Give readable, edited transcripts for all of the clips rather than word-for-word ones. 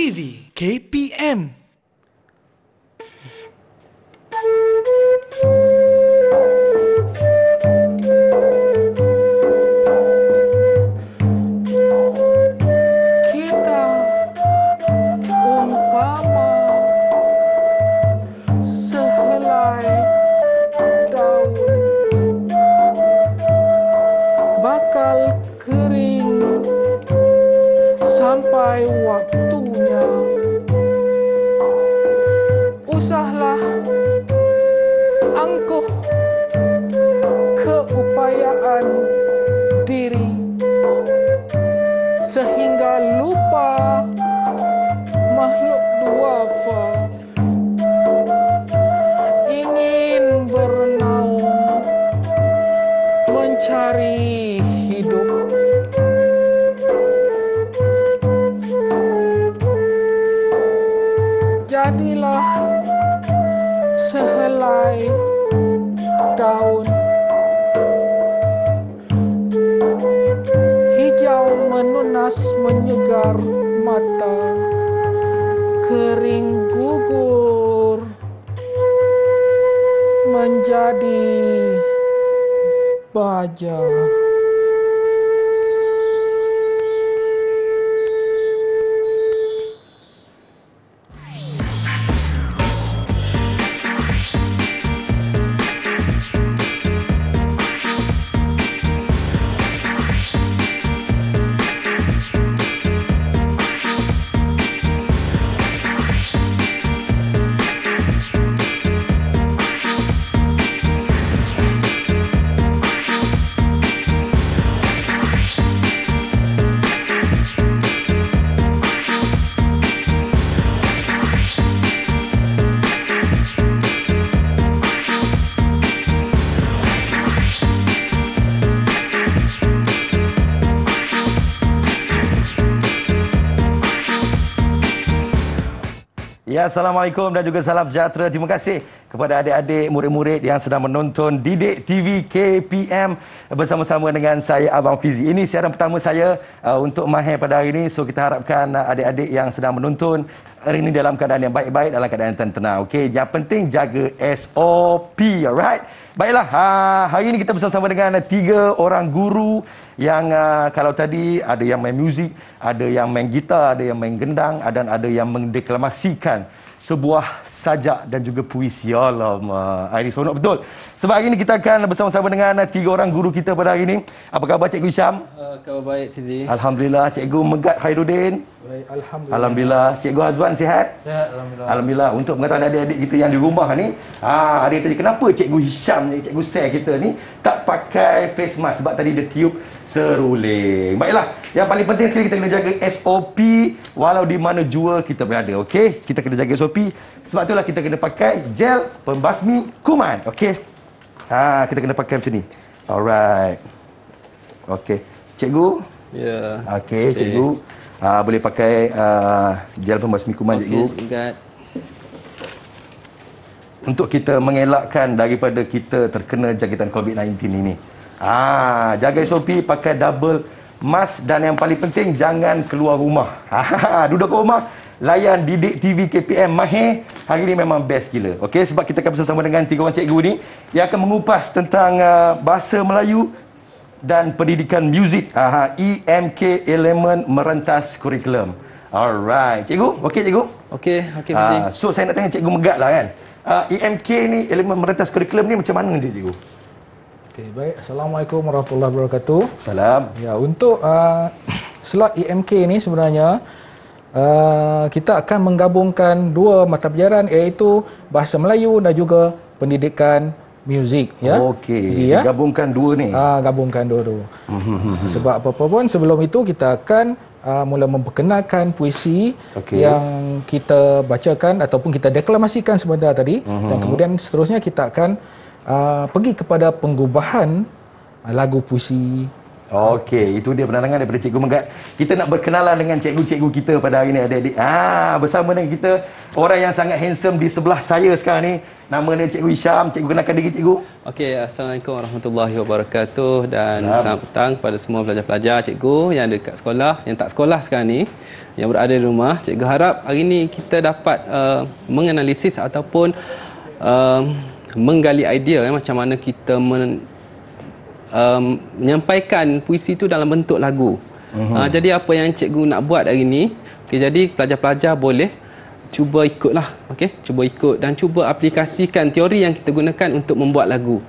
TV KPM. Kita umpama sehelai daun bakal kering sampai waktunya. Usahlah angkuh keupayaan diri sehingga lupa makhluk duafa ingin bernaung mencari hidup. Jadilah sehelai daun hijau menunas menyegar mata, kering gugur menjadi baja. Ya, Assalamualaikum dan juga salam sejahtera. Terima kasih kepada adik-adik murid-murid yang sedang menonton Didik TV KPM bersama-sama dengan saya Abang Fizi. Ini siaran pertama saya untuk Mahir pada hari ini. So kita harapkan adik-adik yang sedang menonton hari ini dalam keadaan yang baik-baik, dalam keadaan yang tenang. Okey, yang penting jaga SOP, alright? Baiklah, hari ini kita bersama-sama dengan 3 orang guru yang kalau tadi ada yang main muzik, ada yang main gitar, ada yang main gendang, dan ada yang mendeklamasikan sebuah sajak dan juga puisi. Alamak, ini seronok betul. Sebab hari ini kita akan bersama-sama dengan 3 orang guru kita pada hari ini. Apa khabar Cikgu Hisham? Khabar baik, Fizi. Alhamdulillah. Cikgu Megat Khairuddin? Baik, alhamdulillah. Alhamdulillah. Cikgu Azwan sihat? Sihat, alhamdulillah. Alhamdulillah. Untuk pengetahuan adik-adik kita yang di rumah ni, ada yang tanya kenapa Cikgu Hisham ni, Cikgu Sir kita ni tak pakai face mask sebab tadi dia tiup seruling. Baiklah, yang paling penting sekali kita kena jaga SOP walau di mana jua kita berada. Okey, kita kena jaga SOP. Sebab itulah kita kena pakai gel pembasmi kuman. Okey. Kita kena pakai macam ni. Alright. Okey. Cikgu? Ya. Okey, cikgu. Boleh pakai gel pembasmi kuman, cikgu. Okey, untuk kita mengelakkan daripada kita terkena jangkitan COVID-19 ini. Jaga SOP, pakai double mask dan yang paling penting jangan keluar rumah. Duduk kat rumah, layan Didik TV KPM Mahir. Hari ini memang best gila. Okey, sebab kita akan bersama dengan 3 orang cikgu ni yang akan mengupas tentang bahasa Melayu dan pendidikan muzik. EMK, elemen merentas kurikulum. Alright, cikgu. Okey, cikgu. Okey, Fizi. So saya nak tanya cikgu Megat lah kan. EMK ni, elemen merentas kurikulum ni macam mana dia, cikgu? Okey, baik. Assalamualaikum warahmatullahi wabarakatuh. Salam. Ya, untuk slot EMK ni sebenarnya kita akan menggabungkan 2 mata pelajaran iaitu bahasa Melayu dan juga pendidikan muzik, ya. Okey, ya? gabungkan 2 ni. Gabungkan dua-dua. Sebab apa-apa pun sebelum itu kita akan mula memperkenalkan puisi yang kita bacakan ataupun kita deklamasikan sebentar tadi, dan kemudian seterusnya kita akan pergi kepada pengubahan lagu puisi Okey, itu dia penerangan daripada Cikgu Megat. Kita nak berkenalan dengan cikgu-cikgu kita pada hari ini, adik-adik. Bersama dengan kita orang yang sangat handsome di sebelah saya sekarang ni. Nama dia Cikgu Hisham. Cikgu kenalkan diri cikgu. Okey, Assalamualaikum warahmatullahi wabarakatuh dan selamat petang kepada semua pelajar-pelajar, cikgu yang ada dekat sekolah, yang tak sekolah sekarang ni, yang berada di rumah. Cikgu harap hari ini kita dapat menganalisis ataupun menggali idea macam mana kita menyampaikan puisi itu dalam bentuk lagu. Jadi apa yang cikgu nak buat hari ini, jadi pelajar-pelajar boleh cuba ikutlah, cuba ikut dan cuba aplikasikan teori yang kita gunakan untuk membuat lagu.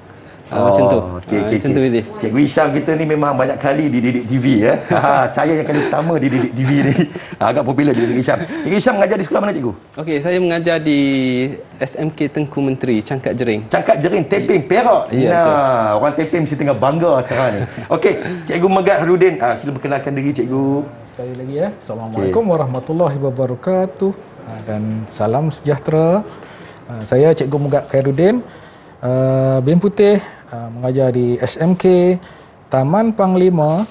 Macam tu. Macam tu, Fizi. Cikgu Hisham kita ni memang banyak kali di Didik TV ya. Saya yang kali pertama di Didik TV ni. Agak popular juga Cikgu Hisham. Cikgu Hisham mengajar di sekolah mana cikgu? Okey, saya mengajar di SMK Tengku Menteri, Cangkat Jering. Cangkat Jering, Teping, Perak. Ya, betul. Orang Teping mesti tengah bangga sekarang ni. Okey, Cikgu Megat Hairudin. Sila perkenalkan diri cikgu. Sekali lagi ya. Assalamualaikum warahmatullahi wabarakatuh. Dan salam sejahtera. Saya Cikgu Megat Hairudin, BEM Putih, mengajar di SMK Taman Panglima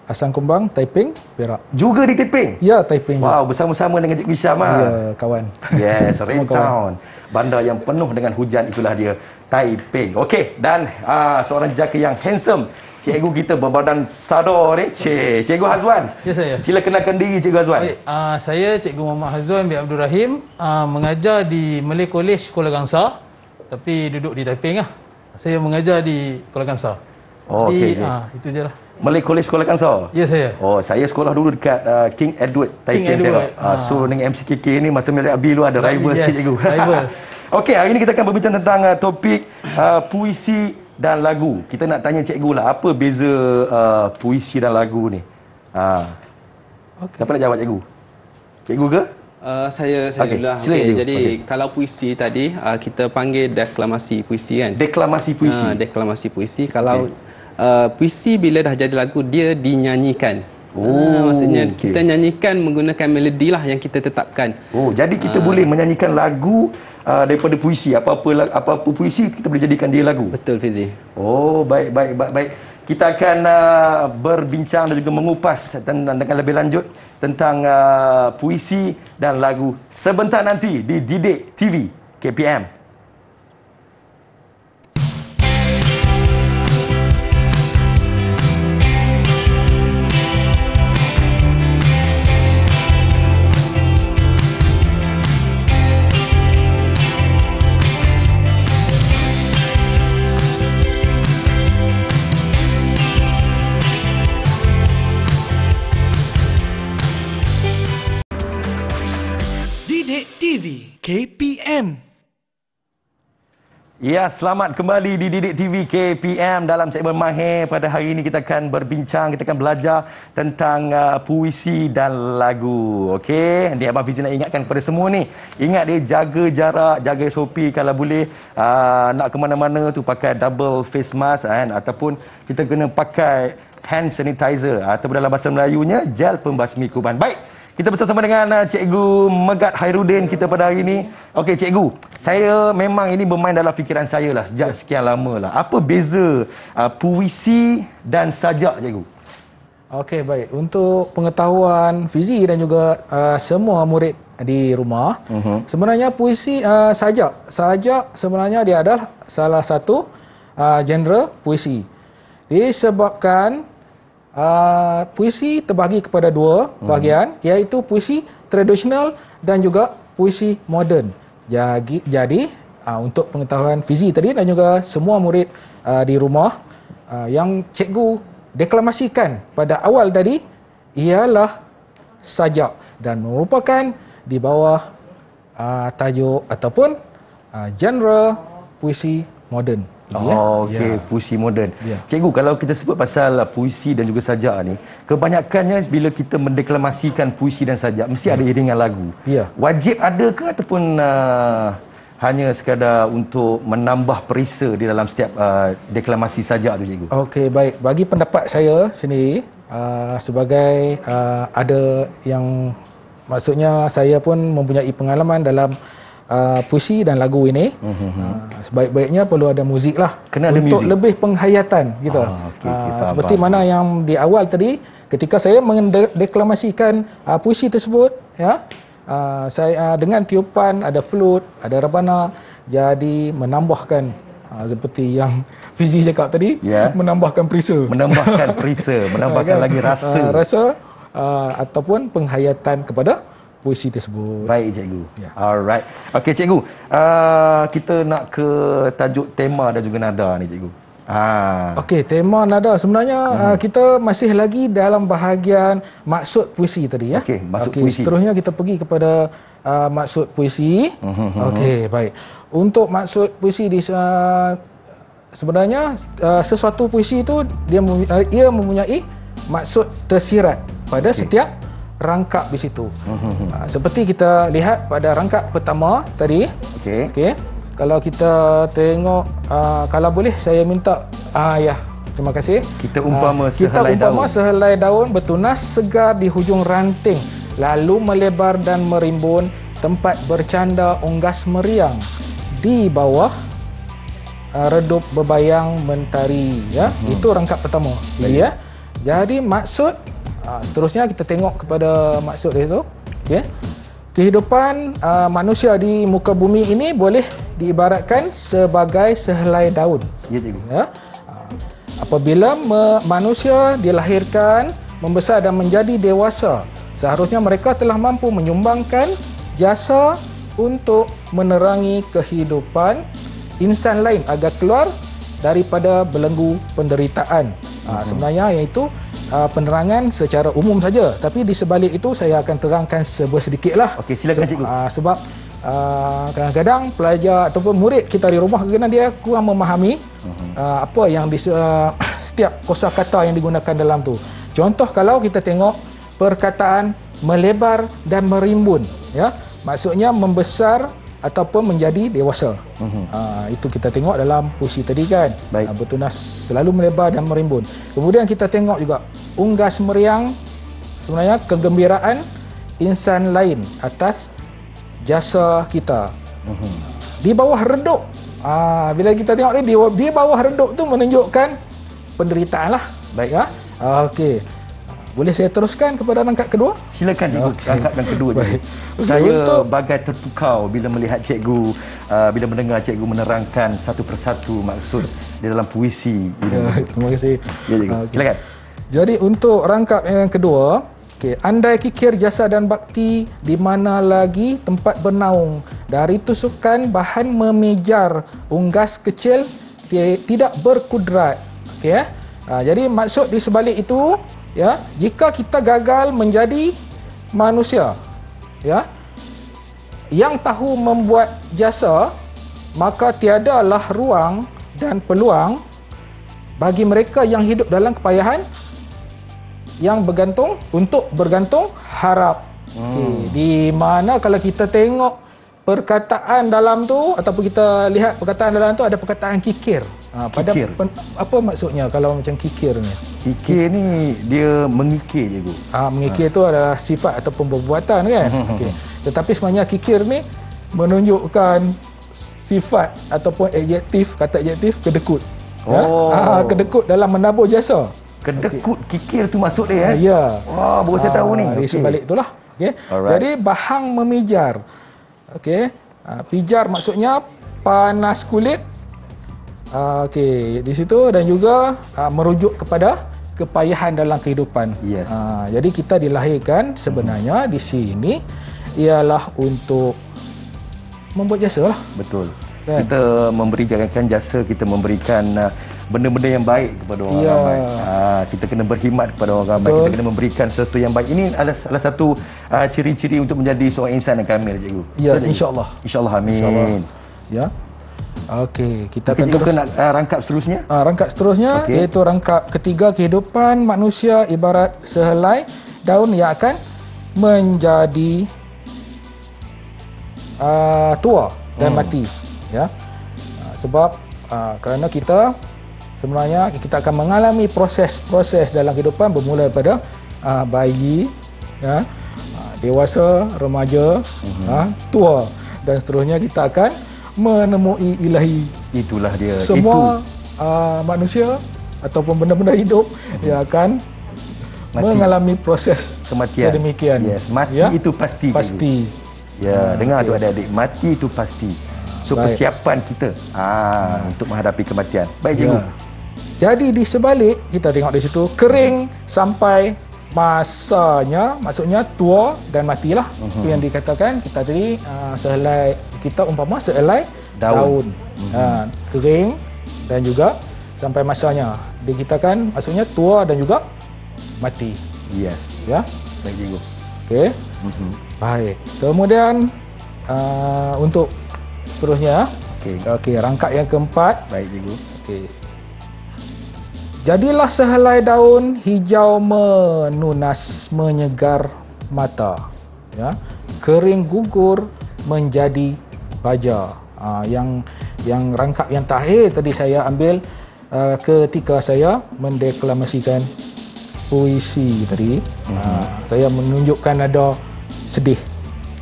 Asang Kumbang, Taiping, Perak. Juga di Teping? Ya, Taiping. Wow, bersama-sama dengan Cikgu Hisham. Ya, kawan. Yes, Rain Town. Bandar yang penuh dengan hujan, itulah dia, Taiping. Okey, dan seorang jaka yang handsome, cikgu kita berbadan sadar ni, Cikgu Hazwan. Ya, saya. Sila kenalkan diri Cikgu Hazwan. Baik, saya Cikgu Muhammad Hazwan bin Abdul Rahim, mengajar di Malay College Kuala Kangsar, tapi duduk di Taiping lah. Saya mengajar di Kuala Kangsar. Okey. Itu je lah. Malay College Kuala Kangsar? Ya, saya. Oh, saya sekolah dulu dekat King Edward, Taiping, Perak. So dengan MCKK ni masa Melek Abi lu ada rival sikit cikgu. Rival. Okey, hari ni kita akan berbincang tentang topik puisi dan lagu. Kita nak tanya cikgu lah, apa beza puisi dan lagu ni? Siapa nak jawab cikgu? Cikgu ke? Saya Okey, dululah. silakan, cikgu. Jadi kalau puisi tadi kita panggil deklamasi puisi kan. Deklamasi puisi. Deklamasi puisi. Kalau puisi bila dah jadi lagu dia dinyanyikan. Maksudnya kita nyanyikan menggunakan melodi lah yang kita tetapkan. Jadi kita boleh menyanyikan lagu daripada puisi. Apa-apa puisi kita boleh jadikan dia lagu. Betul, Fizi. Baik. Kita akan berbincang dan juga mengupas dengan lebih lanjut tentang puisi dan lagu sebentar nanti di Didik TV KPM. Didik TV KPM. Ya, selamat kembali di Didik TV KPM. Dalam segmen Mahir pada hari ini kita akan berbincang, kita akan belajar tentang puisi dan lagu. Okey, Adik Abang Fizi nak ingatkan kepada semua ni, ingat dia jaga jarak, jaga SOP, kalau boleh nak ke mana-mana tu pakai double face mask kan, ataupun kita kena pakai hand sanitizer ataupun dalam bahasa Melayunya gel pembasmi kuman. Baik. Kita bersama dengan Cikgu Megat Hairudin kita pada hari ini. Okey cikgu, saya memang ini bermain dalam fikiran saya lah sejak sekian lama lah. Apa beza puisi dan sajak cikgu? Okey, baik. Untuk pengetahuan Fizi dan juga semua murid di rumah, sebenarnya puisi sajak sebenarnya dia adalah salah satu genre puisi. Disebabkan puisi terbahagi kepada dua bahagian, iaitu puisi tradisional dan juga puisi moden. Jadi untuk pengetahuan Fizi tadi dan juga semua murid di rumah, yang cikgu deklamasikan pada awal tadi ialah sajak dan merupakan di bawah tajuk ataupun genre puisi moden. Okey, puisi moden. Cikgu, kalau kita sebut pasal puisi dan juga sajak ni, kebanyakannya bila kita mendeklamasikan puisi dan sajak mesti ada iringan lagu. Wajib ada ke ataupun hanya sekadar untuk menambah perisa di dalam setiap deklamasi sajak tu cikgu? Okey, baik. Bagi pendapat saya sendiri, sebagai ada yang maksudnya saya pun mempunyai pengalaman dalam puisi dan lagu ini. Sebaik-baiknya perlu ada muzik lah. Kena ada untuk muzik. lebih penghayatan gitu. Faham, Seperti mana yang di awal tadi, ketika saya mendeklamasikan puisi tersebut, ya, saya dengan tiupan, ada flute, ada rebana, jadi menambahkan seperti yang Fizi cakap tadi, menambahkan perisa. Menambahkan perisa, menambahkan lagi rasa. Ataupun penghayatan kepada puisi tersebut. Baik cikgu. Alright. Okey cikgu, kita nak ke tajuk tema dan juga nada ni cikgu. Okey, tema nada sebenarnya kita masih lagi dalam bahagian maksud puisi tadi ya. Okey, maksud puisi. Seterusnya kita pergi kepada maksud puisi. Okey, baik. Untuk maksud puisi di sebenarnya sesuatu puisi itu ia mempunyai maksud tersirat pada setiap rangkap di situ. Seperti kita lihat pada rangkap pertama tadi. Okey. Kalau kita tengok, kalau boleh saya minta, terima kasih. Kita umpama sehelai daun bertunas segar di hujung ranting, lalu melebar dan merimbun, tempat bercanda unggas meriang, di bawah redup berbayang mentari. Ya, itu rangkap pertama. Ya. Jadi maksud, seterusnya kita tengok kepada maksud itu. Okay. Kehidupan manusia di muka bumi ini boleh diibaratkan sebagai sehelai daun. Ya. Apabila manusia dilahirkan, membesar dan menjadi dewasa, seharusnya mereka telah mampu menyumbangkan jasa untuk menerangi kehidupan insan lain agar keluar daripada belenggu penderitaan. Sebenarnya iaitu penerangan secara umum saja, tapi di sebalik itu saya akan terangkan sedikitlah. Okey, silakan cikgu. Sebab kadang-kadang pelajar ataupun murid kita di rumah kerana dia kurang memahami apa yang setiap kosakata yang digunakan dalam tu. Contoh kalau kita tengok perkataan melebar dan merimbun, ya, maksudnya membesar ataupun menjadi dewasa. Itu kita tengok dalam puisi tadi kan. Bertunas selalu melebar dan merimbun. Kemudian kita tengok juga unggas meriang, sebenarnya kegembiraan insan lain atas jasa kita. Di bawah redup, bila kita tengok ni di bawah redup tu menunjukkan penderitaan lah. Baik. Ya? Okey. Boleh saya teruskan kepada rangkap kedua? Silakan cikgu. Rangkap yang kedua cikgu. Saya bagai terpukau bila melihat cikgu, bila mendengar cikgu menerangkan satu persatu maksud di dalam puisi. Terima kasih. Ya cikgu. Silakan. Jadi untuk rangkap yang kedua, andai kikir jasa dan bakti di mana lagi tempat bernaung, dari tusukan bahan memijar unggas kecil tidak berkudrat. Jadi maksud di sebalik itu, ya, jika kita gagal menjadi manusia, ya, yang tahu membuat jasa, maka tiadalah ruang dan peluang bagi mereka yang hidup dalam kepayahan yang bergantung harap. Di mana kalau kita tengok perkataan dalam tu, ataupun kita lihat perkataan dalam tu, ada perkataan kikir. Kikir. Apa maksudnya kalau macam kikir ni? Kikir ni dia mengikir cikgu. Mengikir tu adalah sifat ataupun perbuatan kan. Tetapi sebenarnya kikir ni menunjukkan sifat ataupun kata adjektif kedekut. Kedekut dalam menabur jasa. Kedekut, kikir tu maksud dia. Ya. Wah, baru saya tahu ni. Di sebalik itulah. Jadi bahang memijar. Pijar maksudnya panas kulit. Di situ, dan juga merujuk kepada kepayahan dalam kehidupan. Yes. Jadi kita dilahirkan sebenarnya di sini ialah untuk membuat jasa lah. Betul. Kan? Kita memberikan jasa, kita memberikan benda-benda yang baik kepada orang ramai. Kita kena berkhidmat kepada orang ramai. Kita kena memberikan sesuatu yang baik. Ini adalah salah satu ciri-ciri untuk menjadi seorang insan yang kamil, cikgu. Ya, insya-Allah. Insya-Allah, amin. Ya. Okey, kita akan terus rangkap seterusnya. Rangkap seterusnya iaitu rangkap ketiga, kehidupan manusia ibarat sehelai daun yang akan menjadi tua dan mati. Ya. Sebab kerana kita sebenarnya kita akan mengalami proses-proses dalam kehidupan bermula daripada bayi, ya, dewasa, remaja, tua. dan seterusnya kita akan menemui ilahi. Itulah dia. Semua manusia ataupun benda-benda hidup yang akan mengalami proses kematian. sedemikian. Yes, mati itu pasti. Pasti. Ya, dengar tu adik-adik, mati itu pasti. So persiapan kita untuk menghadapi kematian. Baik cikgu. Jadi di sebalik kita tengok di situ kering sampai masanya, maksudnya tua dan matilah. Itu yang dikatakan kita tadi sehelai, kita umpama sehelai daun. Kering dan juga sampai masanya. Dikatakan maksudnya tua dan juga mati. Yes. Ya. Baik cikgu. Okey. Baik. Kemudian untuk seterusnya, okey, rangkap yang keempat. Baik cikgu. Okey. Jadilah sehelai daun hijau menunas menyegar mata. Ya. Kering gugur menjadi baja. Yang rangkap yang terakhir tadi saya ambil ketika saya mendeklamasikan puisi tadi. Saya menunjukkan ada sedih.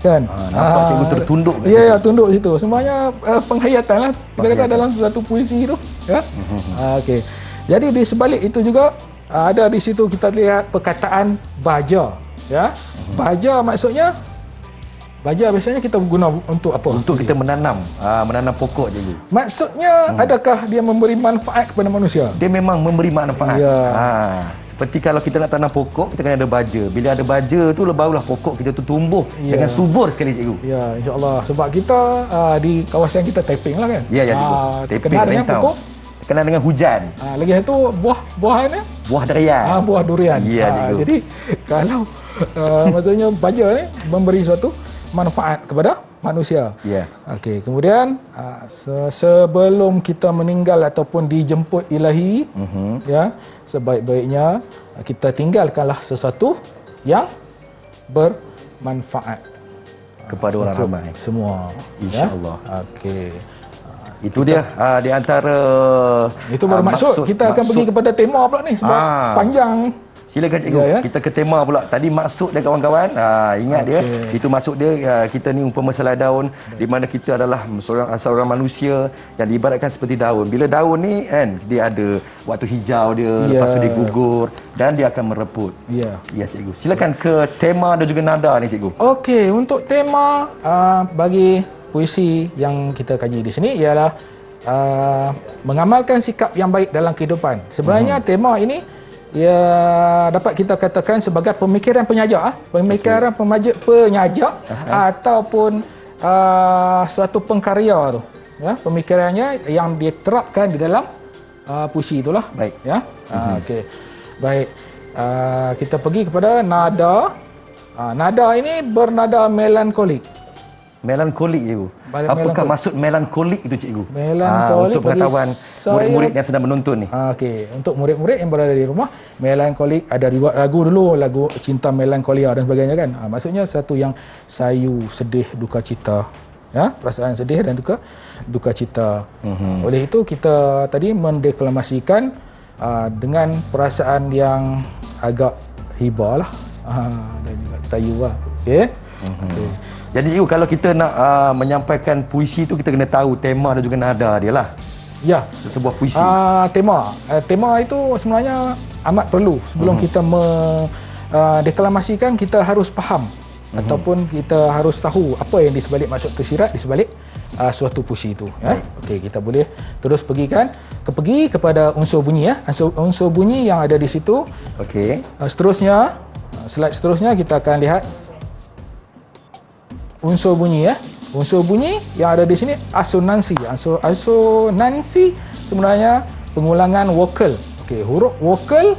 Kan? Nampak cikgu tertunduk. Ya, tunduk situ. Semuanya penghayatan lah. Kita kata dalam satu puisi itu. Ya. Okey. Jadi di sebalik itu juga ada di situ kita lihat perkataan baja. Ya. Baja maksudnya, baja biasanya kita guna untuk apa? Untuk kita menanam pokok cikgu. Maksudnya adakah dia memberi manfaat kepada manusia? Dia memang memberi manfaat. Ya. Seperti kalau kita nak tanam pokok, kita kena ada baja. Bila ada baja tu, barulah pokok kita tu tumbuh dengan subur sekali cikgu. Ya, insya-Allah. Sebab kita di kawasan kita Taiping lah kan. Ya, cikgu. Terkenal dengan pokok, terkenal dengan hujan. Lagi satu buah-buahannya, buah durian. Buah durian. Ya, cikgu. Jadi kalau maksudnya baja ni memberi suatu manfaat kepada manusia. Ya. Okey, kemudian sebelum kita meninggal ataupun dijemput ilahi, ya, sebaik-baiknya kita tinggalkanlah sesuatu yang bermanfaat kepada orang ramai. Semua. InsyaAllah. Ya? Okey. Itu dia di antara itu bermaksud kita akan pergi kepada tema pula ni sebab panjang. Silakan cikgu. Ya. Kita ke tema pula. Tadi maksud dia kawan-kawan. Ingat dia. Itu maksud dia. Kita ni umpama selai daun di mana kita adalah seorang manusia yang diibaratkan seperti daun. Bila daun ni kan dia ada waktu hijau dia, lepas tu dia gugur dan dia akan mereput. Ya. Ya cikgu. Silakan ke tema dan juga nada ni cikgu. Okey, untuk tema bagi puisi yang kita kaji di sini ialah mengamalkan sikap yang baik dalam kehidupan. Sebenarnya tema ini dapat kita katakan sebagai pemikiran penyajak, penyajak ataupun suatu pengkarya tu. Ya, pemikirannya yang diterapkan di dalam puisi itulah. Baik. Ya. Okey. Baik. Kita pergi kepada nada. Nada ini bernada melankolik. Melankolik cikgu. Apakah maksud melankolik itu cikgu? Melankolik untuk pengetahuan murid-murid yang sedang menonton ni. Okey, untuk murid-murid yang berada di rumah, melankolik ada riwayat lagu dulu, lagu Cinta Melankolia dan sebagainya kan. Maksudnya satu yang sayu, sedih, duka cita. Ya, perasaan sedih dan duka cita. Oleh itu kita tadi mendeklamasikan dengan perasaan yang agak hibah lah. Dan juga sayu lah. Okey. Okay. Jadi kalau kita nak menyampaikan puisi tu kita kena tahu tema dan juga nada dia lah. Ya, sebuah puisi. Tema itu sebenarnya amat perlu sebelum kita mendeklamasikan. Kita harus faham ataupun kita harus tahu apa yang di sebalik maksud tersirat di sebalik suatu puisi itu. Ya. Okey, kita boleh terus pergi kepada unsur bunyi ya. Unsur bunyi yang ada di situ. Okey. Seterusnya, slide seterusnya kita akan lihat unsur bunyi ya. Unsur bunyi yang ada di sini asonansi. Asonansi sebenarnya pengulangan vokal. Okey, huruf vokal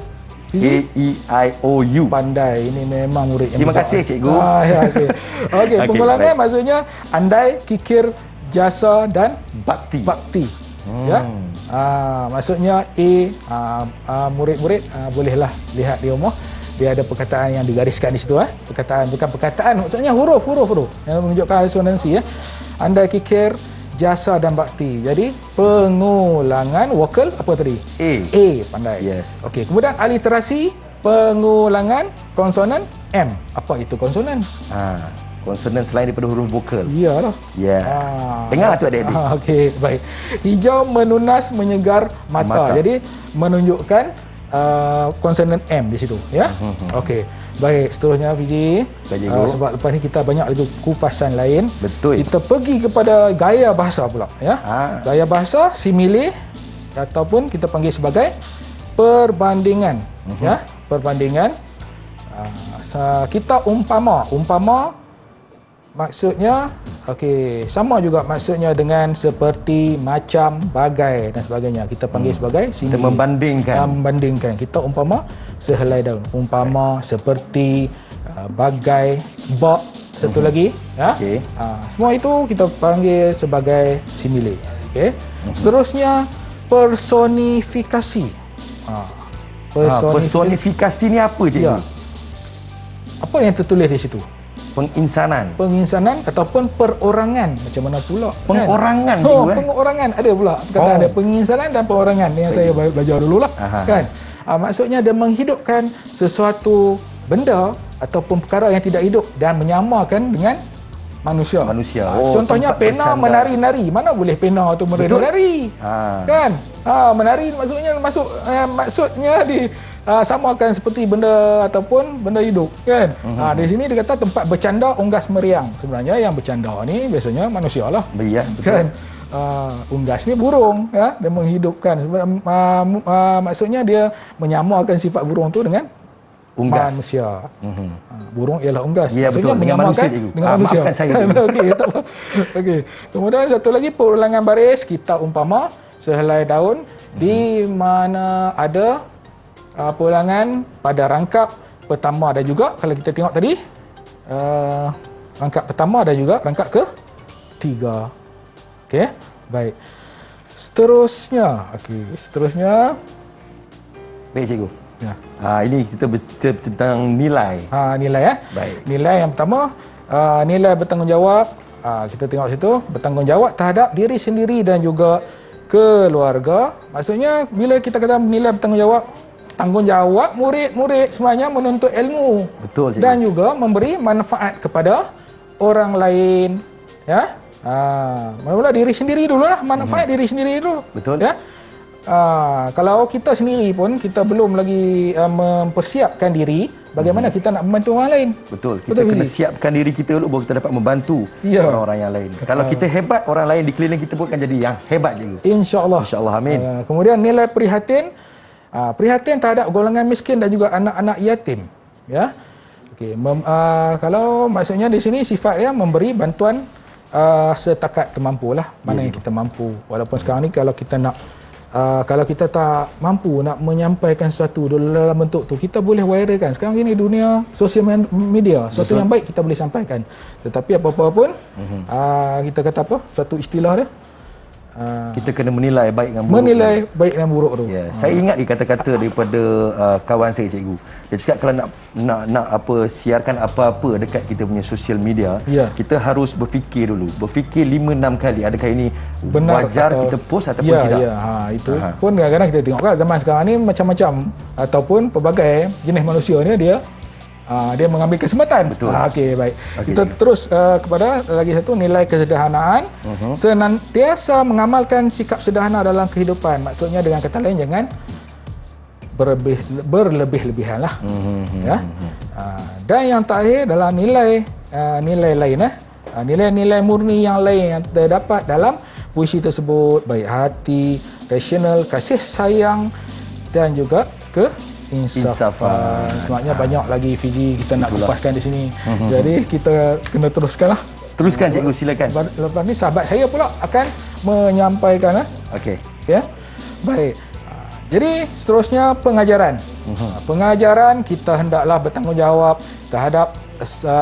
A-E-I-O-U. Pandai. Ini memang murid yang terima kasih cikgu. Okey. Okey, pengulangan maksudnya andai, kikir, jasa dan bakti. Ya. Maksudnya murid-murid bolehlah lihat di rumah. Dia ada perkataan yang digariskan di situ. Perkataan, bukan perkataan, maksudnya huruf yang menunjukkan asonansi ya. Andai, kikir, jasa dan bakti. Jadi pengulangan vokal apa tadi? A, pandai. Yes. Okey, kemudian aliterasi, pengulangan konsonan M. Apa itu konsonan? Konsonan selain daripada huruf vokal. Iyalah. Ya. Dengar tu adik-adik. Okey, baik. Hijau menunas menyegar mata. Jadi menunjukkan konsonan M di situ, ya. Okey. Baik, seterusnya Fizi. Sebab lepas ni kita banyak lagi kupasan lain. Betul. Kita pergi kepada gaya bahasa pula, ya. Gaya bahasa simile ataupun kita panggil sebagai perbandingan, ya. Perbandingan. Kita umpama maksudnya okey, sama juga maksudnya dengan seperti, macam, bagai dan sebagainya. Kita panggil sebagai simile. Kita membandingkan. Membandingkan. Kita umpama sehelai daun. Umpama, seperti, bagai, bak, satu lagi, ya. Okey. Semua itu kita panggil sebagai simile. Okey. Seterusnya personifikasi. Personifikasi ni apa, cikgu? Ya. Apa yang tertulis di situ? Penginsanan. Penginsanan ataupun perorangan. Macam mana pula? Pengorangan, kan? cikgu, Pengorangan ada pula. Ada penginsanan dan perorangan yang saya belajar dululah. Kan? Maksudnya dia menghidupkan sesuatu benda ataupun perkara yang tidak hidup dan menyamakan dengan manusia. Contohnya pena menari-nari. Mana boleh pena tu menari-nari? Kan? Menari maksudnya maksudnya samakan seperti benda ataupun benda hidup, kan? Di sini dia kata tempat bercanda unggas meriang. Sebenarnya yang bercanda ni biasanya manusia lah. Ya, betul. Kan? Unggas ni burung, ya, dia menghidupkan. Maksudnya dia menyamakan sifat burung tu dengan unggas. Manusia. Burung ialah unggas. Ya, maksudnya betul. Dengan manusia, cikgu. Dengan manusia. Maafkan saya. Okey, tak apa. Okey. Kemudian satu lagi perulangan baris, kita umpama sehelai daun di mana ada perulangan pada rangkap pertama ada juga. Kalau kita tengok tadi, rangkap pertama ada juga, rangkap ketiga. Okey, baik. Seterusnya, Baik, cikgu. Ya. Ini kita bercerita tentang nilai. Nilai, ya. Baik. Nilai yang pertama, nilai bertanggungjawab. Kita tengok situ, bertanggungjawab terhadap diri sendiri dan juga keluarga. Maksudnya bila kita kata nilai bertanggungjawab, tanggungjawab murid-murid sebenarnya menuntut ilmu. Betul, cikgu. Dan juga memberi manfaat kepada orang lain, ya. Mula-mula diri sendiri dululah, manfaat diri sendiri dulu. Betul. Ya. Kalau kita sendiri pun kita belum lagi mempersiapkan diri, bagaimana kita nak membantu orang lain? Betul. Kita kena siapkan diri kita dulu baru kita dapat membantu orang-orang yang lain. Kalau kita hebat, orang lain di keliling kita pun akan jadi yang hebat, cikgu. InsyaAllah. InsyaAllah, amin. Kemudian nilai prihatin. Prihatin terhadap golongan miskin dan juga anak-anak yatim, ya. Okey, kalau maksudnya di sini sifatnya memberi bantuan setakat kemampulah, mana yang kita mampu. Walaupun sekarang ni kalau kita tak mampu nak menyampaikan sesuatu dalam bentuk tu, kita boleh viralkan. Sekarang ini dunia sosial media, sesuatu yang baik kita boleh sampaikan. Tetapi apa-apa pun, kita kata apa? Suatu istilah dia, kita kena menilai baik dan buruk. Menilai baik dan buruk tu. Ya, saya ingat kata-kata daripada kawan saya, cikgu. Dia cakap kalau nak siarkan apa-apa dekat kita punya sosial media, kita harus berfikir dulu. Berfikir 5-6 kali adakah ini benar wajar kita post ataupun tidak. Itu pun kadang-kadang kita tengok kan zaman sekarang ni macam-macam ataupun pelbagai jenis manusia ni dia mengambil kesempatan. Betul. Okey, baik. Kita terus kepada lagi satu, nilai kesederhanaan. Senantiasa mengamalkan sikap sederhana dalam kehidupan. Maksudnya dengan kata lain jangan berlebih-lebihan lah. Ya. Dan yang terakhir dalam nilai lain, nilai-nilai murni yang lain yang terdapat dalam puisi tersebut, baik hati, rasional, kasih sayang dan juga insafan. Sebenarnya banyak lagi Fizi kita nak kupaskan di sini. Jadi kita kena teruskanlah. Teruskan, cikgu, silakan. Lepas ni sahabat saya pula akan menyampaikan. Okey. Ya. Baik. Jadi seterusnya pengajaran. Pengajaran kita hendaklah bertanggungjawab terhadap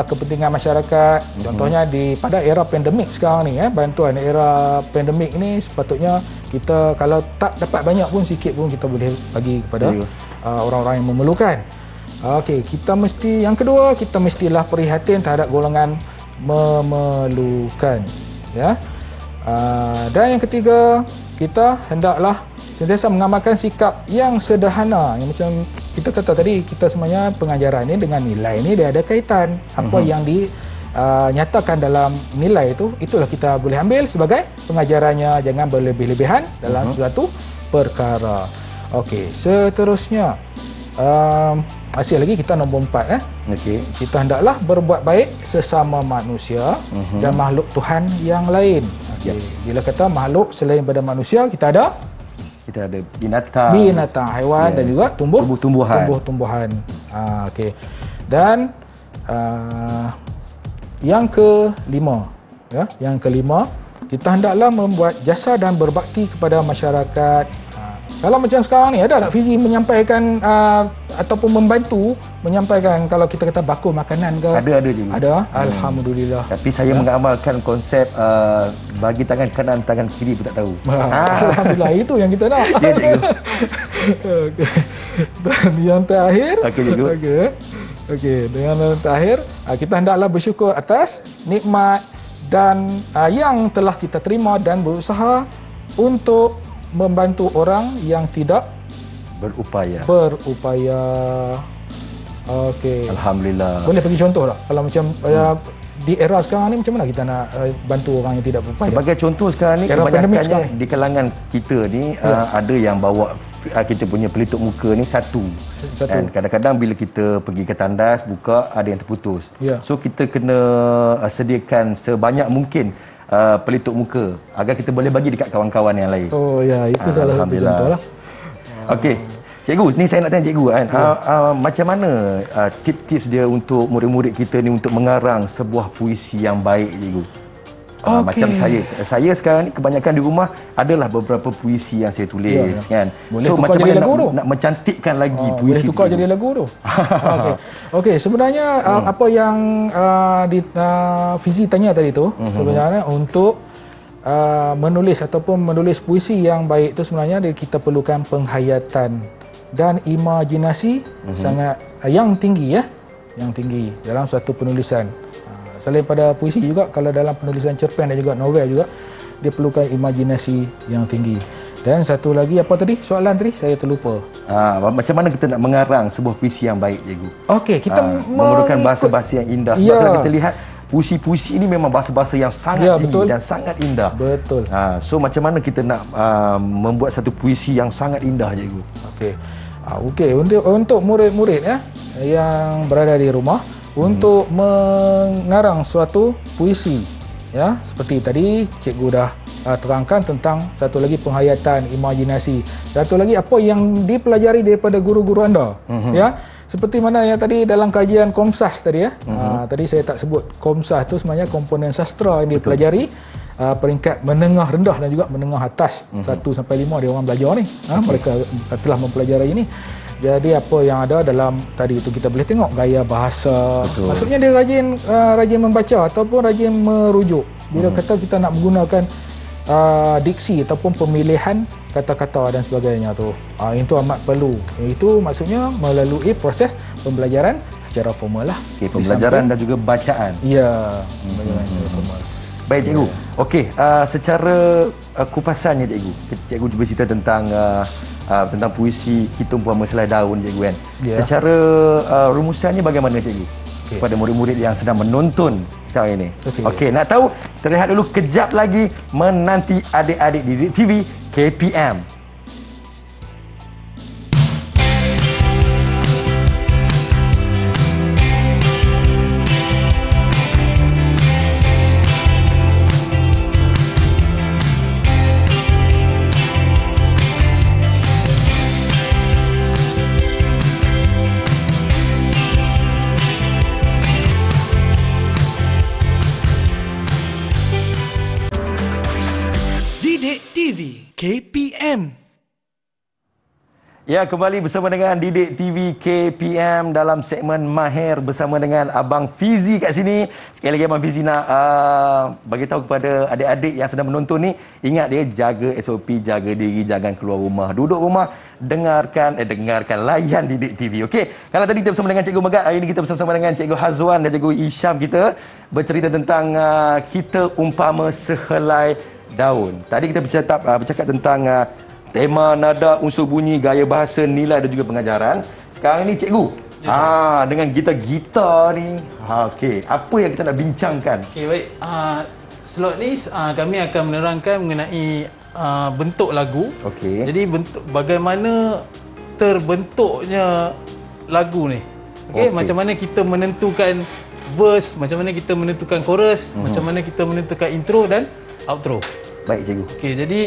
kepentingan masyarakat. Contohnya pada era pandemik sekarang ni, bantuan era pandemik ini sepatutnya kita kalau tak dapat banyak pun sikit pun kita boleh bagi kepada orang-orang yang memerlukan. Okey, yang kedua kita mestilah prihatin terhadap golongan memerlukan, ya. Dan yang ketiga, kita hendaklah sentiasa mengamalkan sikap yang sederhana. Yang macam kita kata tadi, kita sebenarnya pengajaran ni dengan nilai ni dia ada kaitan. Apa yang nyatakan dalam nilai itu, itulah kita boleh ambil sebagai pengajarannya. Jangan berlebih-lebihan dalam suatu perkara. Okey, seterusnya masih lagi kita nombor 4. Okey. Kita hendaklah berbuat baik sesama manusia dan makhluk Tuhan yang lain. Okay. Bila kata makhluk selain pada manusia, kita ada binatang, haiwan dan juga tumbuh-tumbuhan. Okey. Dan yang kelima, yang kelima, kita hendaklah membuat jasa dan berbakti kepada masyarakat. Kalau macam sekarang ni, ada tak Fizi menyampaikan ataupun membantu menyampaikan kalau kita kata bakul makanan ke? Ada je. Ada. Alhamdulillah. Tapi saya mengamalkan konsep bagi tangan kanan, tangan kiri pun tak tahu. Alhamdulillah, itu yang kita nak. Ya, cikgu. Okay. Dan yang terakhir, Okey, cikgu. Okey, dengan yang terakhir, kita hendaklah bersyukur atas nikmat dan yang telah kita terima dan berusaha untuk membantu orang yang tidak berupaya. Okey. Alhamdulillah. Boleh bagi contoh tak? Kalau macam di era sekarang ni, macam mana kita nak bantu orang yang tidak berupaya? Sebagai contoh sekarang ni, Era pandemik sekarang. kebanyakannya di kalangan kita ni ada yang bawa kita punya pelitup muka ni satu. Dan kadang-kadang bila kita pergi ke tandas buka, ada yang terputus. So kita kena sediakan sebanyak mungkin pelitup muka agar kita boleh bagi dekat kawan-kawan yang lain. Oh ya, itu salah satu contoh lah. Okey. Cikgu, ni saya nak tanya cikgu kan. Macam mana tips-tips dia untuk murid-murid kita ni untuk mengarang sebuah puisi yang baik, cikgu? Macam saya sekarang ni kebanyakan di rumah adalah beberapa puisi yang saya tulis kan. Boleh so tukar macam jadi mana lagu tu? nak mencantikkan lagi puisi boleh tukar tu? jadi lagu tu. Okey, sebenarnya apa yang Fizi tanya tadi tu, sebenarnya untuk menulis ataupun menulis puisi yang baik itu sebenarnya kita perlukan penghayatan dan imajinasi sangat yang tinggi yang tinggi dalam suatu penulisan. Selain pada puisi juga, kalau dalam penulisan cerpen dan juga novel juga, dia perlukan imajinasi yang tinggi. Dan satu lagi, apa tadi soalan tadi? Saya terlupa. Macam mana kita nak mengarang sebuah puisi yang baik, cikgu? Okey, kita memerlukan bahasa-bahasa yang indah. Sebab kalau kita lihat puisi-puisi ini memang bahasa-bahasa yang sangat tinggi dan sangat indah. Betul. So macam mana kita nak membuat satu puisi yang sangat indah, cikgu? Okey, untuk murid-murid yang berada di rumah, untuk mengarang suatu puisi, seperti tadi cikgu dah terangkan tentang satu lagi penghayatan, imajinasi. Satu lagi apa yang dipelajari daripada guru-guru anda, seperti mana yang tadi dalam kajian Komsas tadi tadi saya tak sebut. Komsas itu sebenarnya komponen sastra yang dipelajari peringkat menengah rendah dan juga menengah atas. 1 sampai 5 dia orang belajar ni. Mereka telah mempelajari ini. Jadi apa yang ada dalam tadi itu kita boleh tengok gaya bahasa. Maksudnya dia rajin membaca ataupun rajin merujuk. Bila kata kita nak menggunakan diksi ataupun pemilihan kata-kata dan sebagainya tu. Itu amat perlu. Itu maksudnya melalui proses pembelajaran secara formal lah. Pembelajaran dan juga bacaan. Ya, pembelajaran secara formal. Baik, cikgu. Okey, secara kupasannya, cikgu. Cikgu bercerita tentang puisi kita umpama selai daun, cikgu kan. Secara rumusannya bagaimana, cikgu? Kepada murid-murid yang sedang menonton sekarang ini. Okey, nak tahu? Terlihat dulu kejap lagi menanti adik-adik di Didik TV KPM. KPM. Ya, kembali bersama dengan Didik TV KPM dalam segmen Mahir bersama dengan Abang Fizi kat sini. Sekali lagi Abang Fizi nak bagi tahu kepada adik-adik yang sedang menonton ni, ingat dia jaga SOP, jaga diri, jangan keluar rumah. Duduk rumah, dengarkan layan Didik TV. Okey, kalau tadi kita bersama dengan Cikgu Megat, hari ini kita bersama dengan Cikgu Hazwan dan Cikgu Isham, kita bercerita tentang kita umpama sehelai daun. Tadi kita bercakap tentang tema, nada, unsur bunyi, gaya bahasa, nilai dan juga pengajaran. Sekarang ini cikgu Dengan gitar-gitar ni. Okey, apa yang kita nak bincangkan? Okey, baik. Slot ni kami akan menerangkan mengenai bentuk lagu. Okey. Jadi bagaimana terbentuknya lagu ni. Okey, macam mana kita menentukan verse, macam mana kita menentukan chorus, macam mana kita menentukan intro dan outro. Baik cikgu. Okey, jadi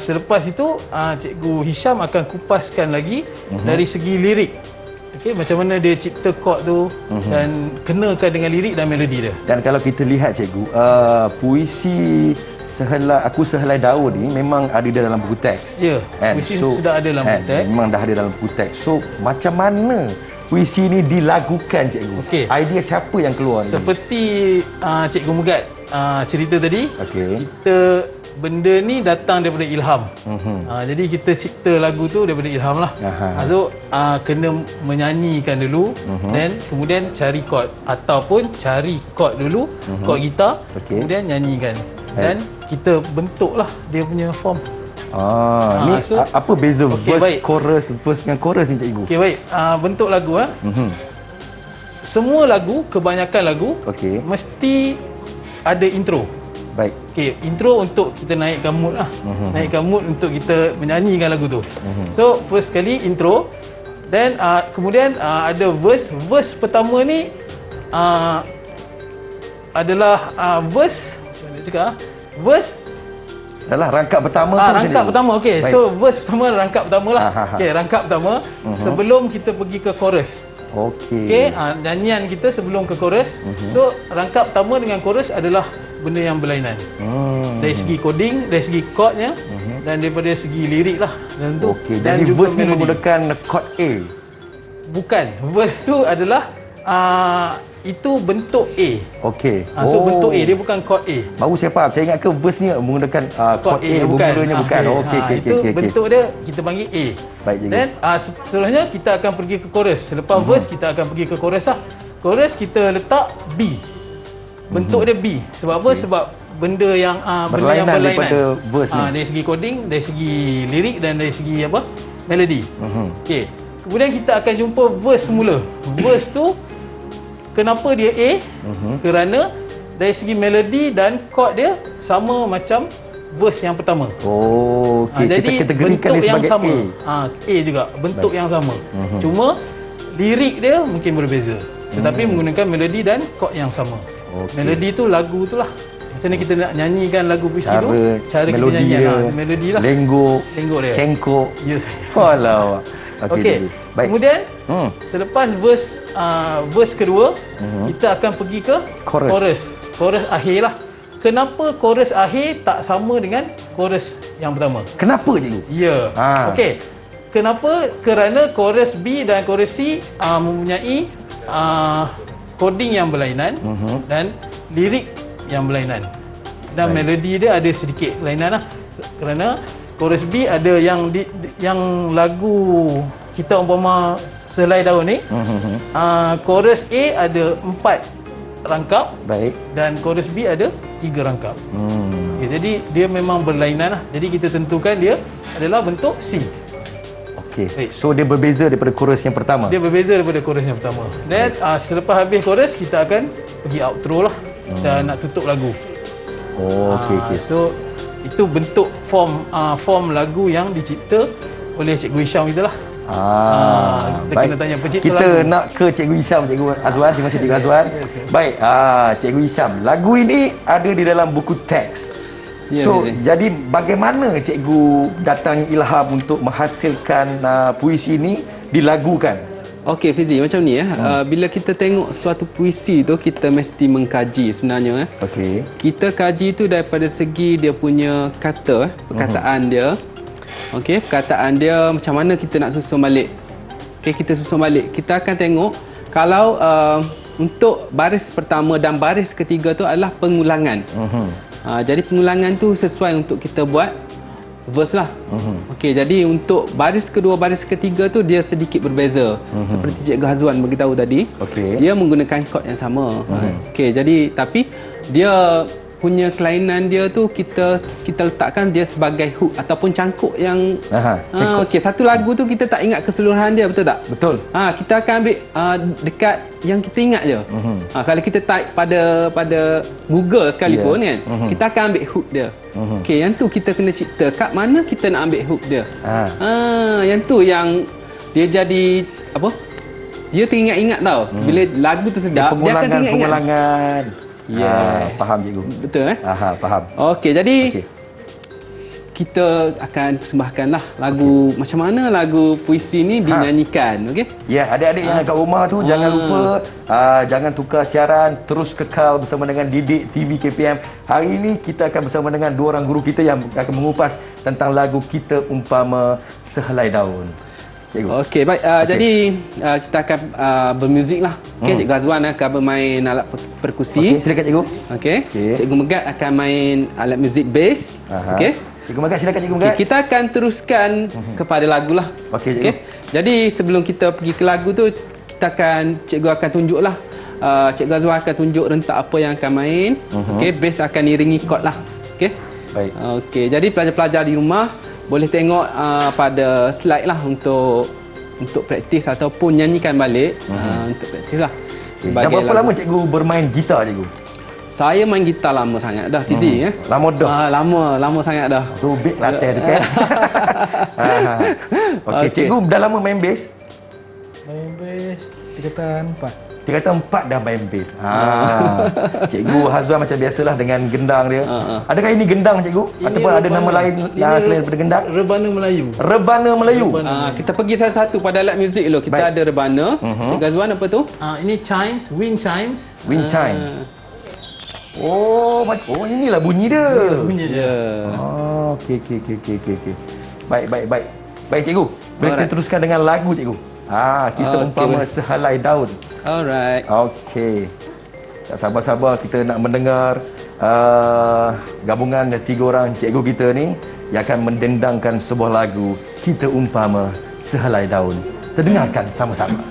selepas itu Cikgu Hisham akan kupaskan lagi dari segi lirik. Okey, macam mana dia cipta chord tu dan kenakan dengan lirik dan melodi dia. Dan kalau kita lihat cikgu, puisi Aku Sehelai Daun ni memang ada dalam buku teks. Ya, puisi sudah ada dalam buku teks. Memang dah ada dalam buku teks. So, macam mana puisi ni dilagukan cikgu? Okey. Idea siapa yang keluar ni? Seperti Cikgu Mugat cerita tadi, Okey. benda ni datang daripada ilham. Jadi kita cipta lagu tu daripada ilham lah. So kena menyanyikan dulu, dan kemudian cari chord ataupun cari chord dulu, chord gitar, kemudian nyanyikan. Dan kita bentuklah dia punya form. Ni apa beza verse, chorus, verse dengan chorus ni cikgu? Okey, baik. Bentuk lagu semua lagu, kebanyakan lagu mesti ada intro. Baik. Okey, intro untuk kita naikkan mood lah. Naikkan mood untuk kita menyanyikan lagu tu. So, first kali intro, then kemudian ada verse. Verse pertama ni adalah verse, macam mana nak cakap? Verse adalah rangkap pertama. Rangkap pertama. Okey. So, verse pertama rangkap pertama lah. Okey, rangkap pertama sebelum kita pergi ke chorus. Okey, nyanyian kita sebelum ke chorus. So, rangkap pertama dengan chorus adalah benda yang berlainan. Dari segi coding, dari segi chordnya, dan daripada segi lirik lah. Dan jadi verse ni menggunakan chord A? Bukan. Verse tu adalah itu bentuk A. Okey. So bentuk A, dia bukan chord A. Baru saya faham. Saya ingat ke verse ni menggunakan chord A, bukan. Bukan. Itu bentuk dia kita panggil A. Baik, cikgu. Dan seterusnya kita akan pergi ke chorus. Selepas verse kita akan pergi ke chorus lah. Chorus kita letak B. Bentuk dia B. Sebab apa? Sebab benda yang berlainan daripada verse ni. Dari segi coding, dari segi lirik dan dari segi apa? Melodi. Okey. Kemudian kita akan jumpa verse semula. Verse tu kenapa dia A? Kerana dari segi melodi dan chord dia sama macam verse yang pertama. Kita Jadi kategorikan dia yang sebagai sama. A. A juga, bentuk yang sama. Cuma lirik dia mungkin berbeza. Tetapi menggunakan melodi dan chord yang sama. Melodi tu lagu tu lah. Macam mana kita nak nyanyikan lagu puisi tu, cara kita nyanyikan melodi lah. Lenggok dia. Cengkok. Ya, saya. Walau. Okey. Kemudian selepas verse kedua, kita akan pergi ke chorus. Chorus akhir lah. Kenapa chorus akhir tak sama dengan chorus yang pertama? Kenapa cikgu? Ya. Okey. Kenapa? Kerana chorus B dan chorus C mempunyai coding yang berlainan dan lirik yang berlainan. Dan melodi dia ada sedikit berlainan lah. Kerana chorus B ada yang lagu kita umpama Sehelai Daun ni, chorus A ada 4 rangkap, dan chorus B ada 3 rangkap. Jadi dia memang berlainan lah. Jadi kita tentukan dia adalah bentuk C. So dia berbeza daripada chorus yang pertama? Dia berbeza daripada chorus yang pertama. Dan selepas habis chorus, kita akan pergi outro lah dan nak tutup lagu. So itu bentuk form lagu yang dicipta oleh Cikgu Hisham kita lah. Kita kena tanya pencipta lagu. Kita nak ke Cikgu Hisham, Cikgu Azwan. Terima kasih Cikgu Azwan. Baik, Cikgu Hisham, lagu ini ada di dalam buku teks. Jadi bagaimana cikgu datangnya ilham untuk menghasilkan puisi ini dilagukan? Okey Fizi, macam ni bila kita tengok suatu puisi tu, kita mesti mengkaji sebenarnya. Kita kaji tu daripada segi dia punya kata, perkataan dia. Okey, perkataan dia macam mana kita nak susun balik. Okey, kita susun balik. Kita akan tengok kalau untuk baris pertama dan baris ketiga tu adalah pengulangan. Jadi pengulangan tu sesuai untuk kita buat verse lah. Okey, jadi untuk baris kedua, baris ketiga tu dia sedikit berbeza. Seperti Cikgu Hazwan beritahu tadi, dia menggunakan chord yang sama. Okey, jadi tapi dia punya kelainan dia tu kita letakkan dia sebagai hook ataupun cangkuk yang okey, satu lagu tu kita tak ingat keseluruhan dia, betul tak? Betul. Kita akan ambil dekat yang kita ingat je. Kalau kita type pada Google sekalipun kan, kita akan ambil hook dia. Okey, yang tu kita kena cipta kat mana kita nak ambil hook dia. Yang tu yang dia jadi apa? Dia teringat-ingat tau. Bila lagu tu sedap, dia akan teringat-ingat. Pengulangan. Yes. Faham cikgu. Betul Faham. Okey, jadi kita akan persembahkanlah lagu macam mana lagu puisi ni dinyanyikan, okey? Ya, adik-adik yang kat rumah tu jangan lupa jangan tukar siaran, terus kekal bersama dengan Didik TV KPM. Hari ini kita akan bersama dengan dua orang guru kita yang akan mengupas tentang lagu Kita Umpama Sehelai Daun. Cikgu. Okey, baik. Jadi kita akan bermuzik lah. Okey, Cikgu Azwan akan bermain alat perkusi. Okey, silakan cikgu. Okey. Cikgu Megat akan main alat muzik bass. Okey. Cikgu Megat, silakan Cikgu Megat. Kita akan teruskan kepada lagu lah. Okey, cikgu. Jadi sebelum kita pergi ke lagu tu, Cikgu akan tunjuklah. Cikgu Azwan akan tunjuk rentak apa yang akan main. Okey, bass akan iringi chord lah. Okey. Baik. Okey, jadi pelajar-pelajar di rumah boleh tengok pada slide lah untuk praktis ataupun nyanyikan balik untuk praktis lah. Dah berapa lama cikgu bermain gitar cikgu? Saya main gitar lama sangat dah, Fizi. Lama dah? Lama sangat dah. Rubik latih tu kan? Okey, cikgu dah lama main bass? Main bass 3 tahun 4. Dia kata 4 dah main bass. Cikgu Hazwan macam biasalah dengan gendang dia. Adakah ini gendang cikgu? Ataupun ada nama lain selain daripada gendang? Rebana Melayu. Rebana Melayu. Kita pergi satu-satu pada alat muzik dulu. Kita ada rebana. Cikgu Azwan apa tu? Ini chimes, wind chimes. Wind chime. Oh, inilah bunyi dia. Bunyi je. Okey. Baik. Baik cikgu. Kita teruskan dengan lagu cikgu. Kita umpama sehelai daun. Alright. Okey. Tak sabar-sabar kita nak mendengar gabungan 3 orang cikgu kita ni yang akan mendendangkan sebuah lagu Kita Umpama Sehelai Daun. Terdengarkan sama-sama.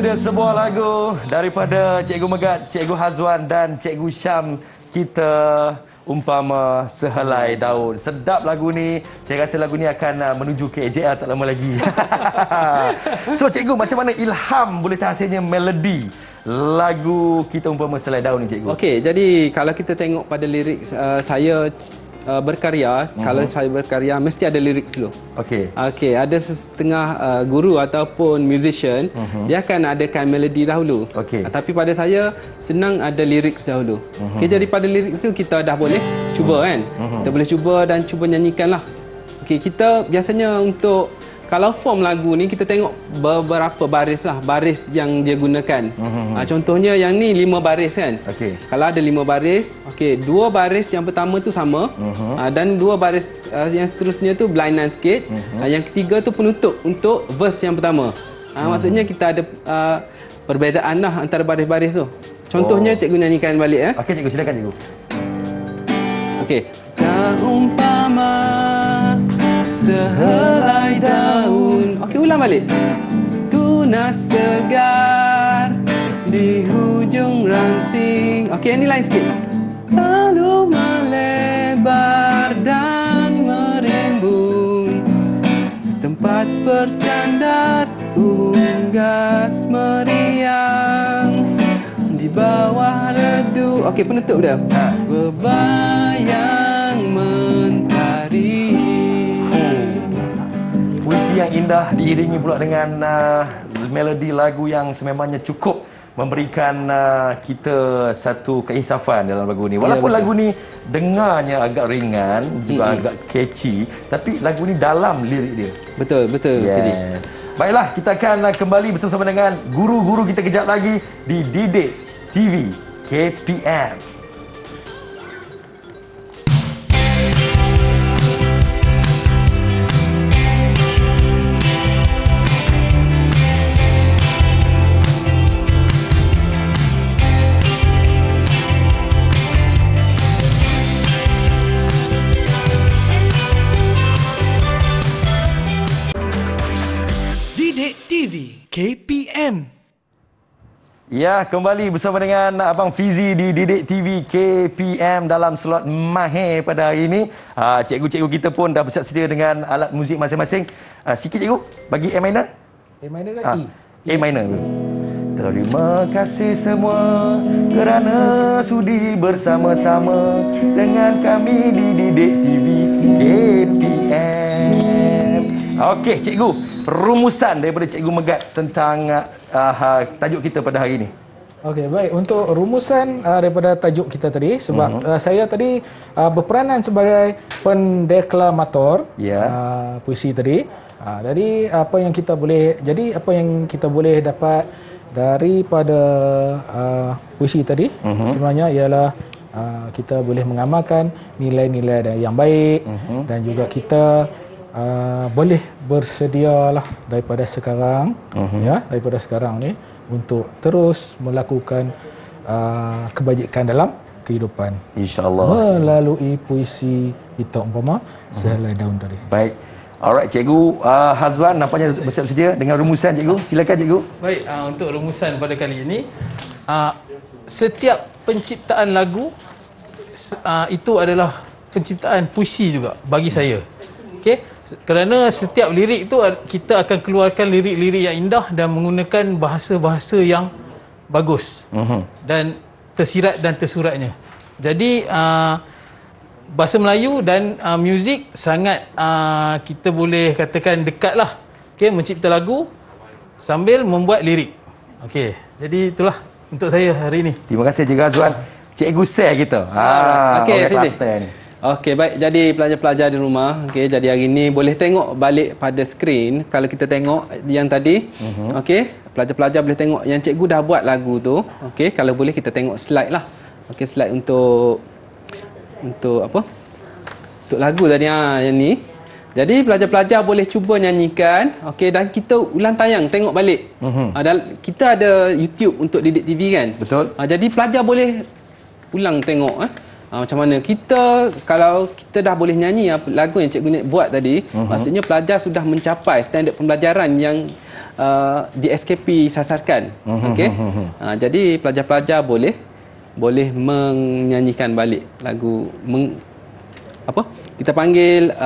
dia sebuah lagu daripada Cikgu Megat, Cikgu Hazwan dan Cikgu Syam. Kita umpama sehelai daun. Sedap lagu ni. Saya rasa lagu ni akan menuju ke KJL tak lama lagi. So Cikgu, macam mana ilham boleh terhasilnya melodi lagu Kita Umpama Sehelai Daun ni, Cikgu? Okey, jadi kalau kita tengok pada lirik saya berkarya, kalau saya berkarya mesti ada lirik dulu. Okey. Okey, ada setengah guru ataupun musician, dia akan adakan melodi dahulu. Okey. Tapi pada saya senang ada lirik dahulu. Okey, jadi pada lirik tu kita dah boleh cuba kan. Kita boleh cuba dan cuba nyanyikanlah. Okey, kita biasanya untuk kalau form lagu ni kita tengok beberapa baris lah, baris yang dia gunakan. Contohnya yang ni 5 baris kan. Okey. Kalau ada 5 baris, okey, 2 baris yang pertama tu sama, dan 2 baris yang seterusnya tu berlainan sikit. Yang ketiga tu penutup untuk verse yang pertama. Maksudnya kita ada perbezaan lah antara baris-baris tu. Contohnya cikgu nyanyikan balik. Okey Cikgu, silakan Cikgu. Okey. Umpama sehelai daun. Okey, ulang balik. Tunas segar di hujung ranting. Okey, yang ni lain sikit. Lalu melebar dan merimbun, tempat bercandar unggas meriang di bawah redu. Okey, penutup dia. Berbayang mentari. Puisi yang indah diiringi pula dengan melodi lagu yang sememangnya cukup memberikan kita satu keinsafan dalam lagu ni. Walaupun lagu ni dengarnya agak ringan, juga agak catchy, tapi lagu ni dalam lirik dia. Betul, betul. Yeah. Baiklah, kita akan kembali bersama-sama dengan guru-guru kita kejap lagi di Didik TV KPM. KPM. Ya, kembali bersama dengan Abang Fizi di Didik TV KPM dalam slot Mahir pada hari ini. Cikgu-cikgu kita pun dah bersiap sedia dengan alat muzik masing-masing. Sikit cikgu, bagi A minor. A minor ke E? A minor. Terima kasih semua kerana sudi bersama-sama dengan kami di Didik TV KPM. Okey, cikgu. Rumusan daripada Cikgu Megat tentang tajuk kita pada hari ini. Okey, baik. Untuk rumusan daripada tajuk kita tadi, sebab saya tadi berperanan sebagai pendeklamator puisi tadi. Jadi apa yang kita boleh dapat daripada puisi tadi sebenarnya ialah kita boleh mengamalkan nilai-nilai yang baik dan juga kita boleh bersedialah daripada sekarang ni untuk terus melakukan kebajikan dalam kehidupan, insya-Allah, melalui puisi Kita Umpama Sehelai Daun tadi. Baik. Alright, Cikgu Hazwan nampaknya bersiap sedia dengan rumusan, Cikgu. Silakan, Cikgu. Baik, untuk rumusan pada kali ini, setiap penciptaan lagu itu adalah penciptaan puisi juga bagi saya. Okey, kerana setiap lirik itu kita akan keluarkan lirik-lirik yang indah dan menggunakan bahasa-bahasa yang bagus dan tersirat dan tersuratnya. Jadi bahasa Melayu dan muzik sangat kita boleh katakan dekatlah. Okey, mencipta lagu sambil membuat lirik. Okey, jadi itulah untuk saya hari ini. Terima kasih Cikgu Hazwan. Cikgu share kita. Okey, orang Fizi. Kelantan ni. Okey, baik. Jadi pelajar-pelajar di rumah, okey, jadi hari ini boleh tengok balik pada skrin. Kalau kita tengok yang tadi, okey, pelajar-pelajar boleh tengok yang cikgu dah buat lagu tu. Okey, kalau boleh kita tengok slide lah. Okey, slide untuk apa? Untuk lagu tadi yang ni. Jadi pelajar-pelajar boleh cuba nyanyikan, okey, dan kita ulang tayang tengok balik. Kita ada YouTube untuk Didik TV kan? Betul. Jadi pelajar boleh ulang tengok macam mana kita, kalau kita dah boleh nyanyi lagu yang cikgu buat tadi, maksudnya pelajar sudah mencapai standard pembelajaran yang di SKP sasarkan. Okey. Jadi pelajar-pelajar boleh menyanyikan balik lagu kita panggil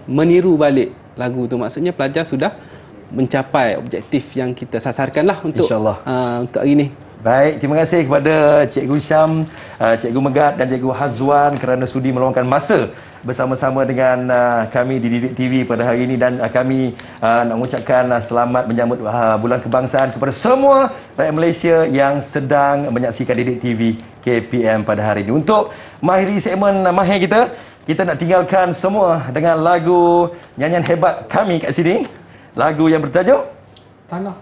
meniru balik lagu tu. Maksudnya pelajar sudah mencapai objektif yang kita sasarkanlah untuk untuk hari ini. Baik, terima kasih kepada Cikgu Syam, Cikgu Megat dan Cikgu Hazwan kerana sudi meluangkan masa bersama-sama dengan kami di Didik TV pada hari ini, dan kami nak mengucapkan selamat menyambut Bulan Kebangsaan kepada semua rakyat Malaysia yang sedang menyaksikan Didik TV KPM pada hari ini. Untuk mengakhiri segmen mahir kita nak tinggalkan semua dengan lagu nyanyian hebat kami kat sini. Lagu yang bertajuk Tanah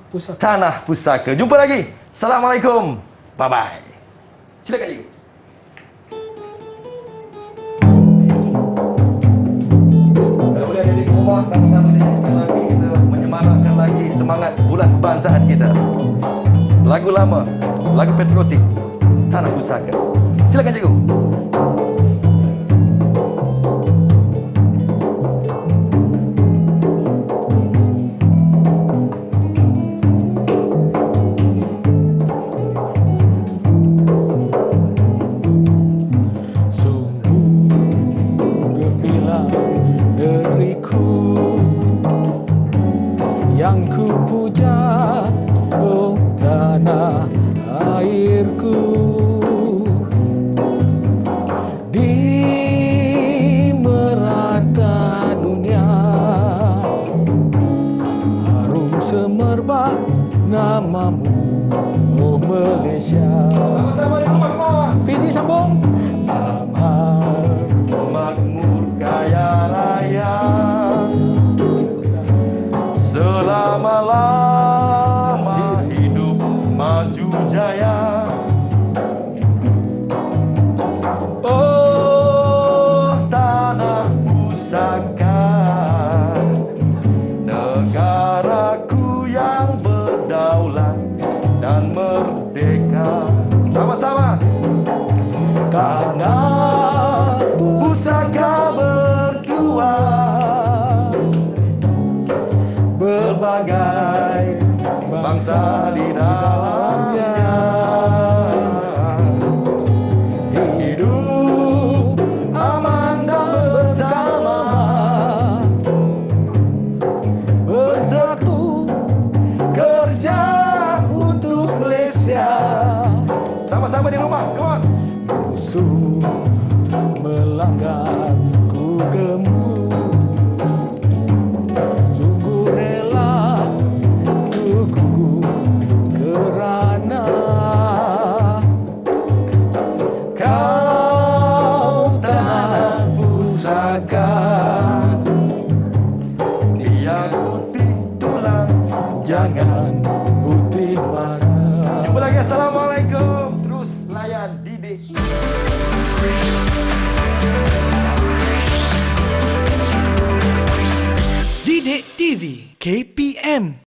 Pusaka. Jumpa lagi. Assalamualaikum. Bye-bye. Silakan cikgu. Kalau boleh ada di rumah sama-sama nyanyikan lagu, kita menyemarakkan lagi semangat Bulan Kebangsaan kita. Lagu lama, lagu patriotik, Tanah Pusaka. Silakan cikgu. Namamu, oh Malaysia. Sama-sama di rumah. Fizi sambung. Aman, makmur, kaya raya, selama-lama hidup maju jaya. Oh tanah pusaka, negaraku yang berdaulat dan merdeka. Sama-sama. Tanah pusaka berdua, berbagai bangsa di dalamnya. Hidup aman dan bersama, bersatu kerja untuk Malaysia. Sama-sama di rumah, come on. Musuh melanggar ku gemu, sungguh rela ku gugur kerana kau tanah pusaka. Dia putih tulang, jangan putih mata. Jumpa lagi. Assalamualaikum. Terus layan Didik. Didik TV KPM.